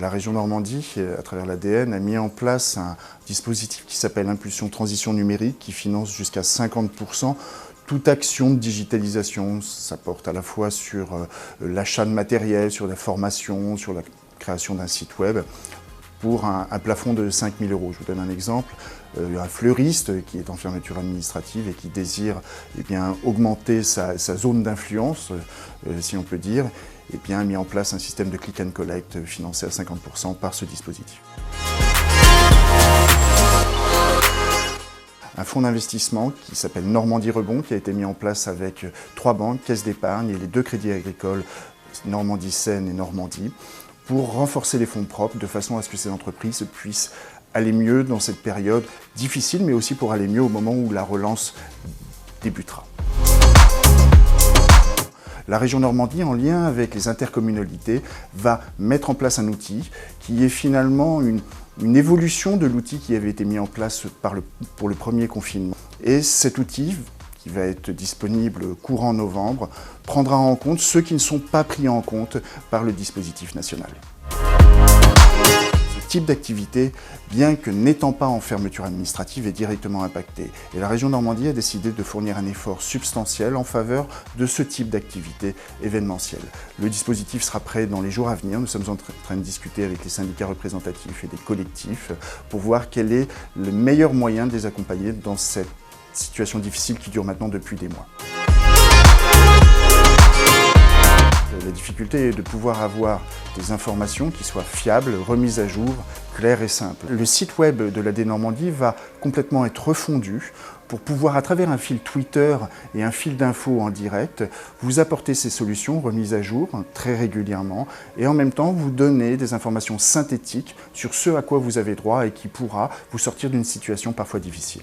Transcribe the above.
La région Normandie, à travers l'ADN, a mis en place un dispositif qui s'appelle Impulsion Transition Numérique, qui finance jusqu'à 50% toute action de digitalisation. Ça porte à la fois sur l'achat de matériel, sur la formation, sur la création d'un site web, pour un plafond de 5 000 €. Je vous donne un exemple. Un fleuriste qui est en fermeture administrative et qui désire augmenter sa zone d'influence, si on peut dire, a mis en place un système de click and collect financé à 50% par ce dispositif. Un fonds d'investissement qui s'appelle Normandie Rebond, qui a été mis en place avec 3 banques, Caisse d'épargne et les 2 crédits agricoles, Normandie Seine et Normandie, pour renforcer les fonds propres de façon à ce que ces entreprises puissent aller mieux dans cette période difficile, mais aussi pour aller mieux au moment où la relance débutera. La région Normandie, en lien avec les intercommunalités, va mettre en place un outil qui est finalement une évolution de l'outil qui avait été mis en place pour le premier confinement. Et cet outil, qui va être disponible courant novembre, prendra en compte ceux qui ne sont pas pris en compte par le dispositif national. Ce type d'activité, bien que n'étant pas en fermeture administrative, est directement impacté. Et la région Normandie a décidé de fournir un effort substantiel en faveur de ce type d'activité événementielle. Le dispositif sera prêt dans les jours à venir. Nous sommes en train de discuter avec les syndicats représentatifs et des collectifs pour voir quel est le meilleur moyen de les accompagner dans cette situation difficile qui dure maintenant depuis des mois. La difficulté est de pouvoir avoir des informations qui soient fiables, remises à jour, claires et simples. Le site web de l'AD Normandie va complètement être refondu pour pouvoir, à travers un fil Twitter et un fil d'infos en direct, vous apporter ces solutions remises à jour très régulièrement et en même temps vous donner des informations synthétiques sur ce à quoi vous avez droit et qui pourra vous sortir d'une situation parfois difficile.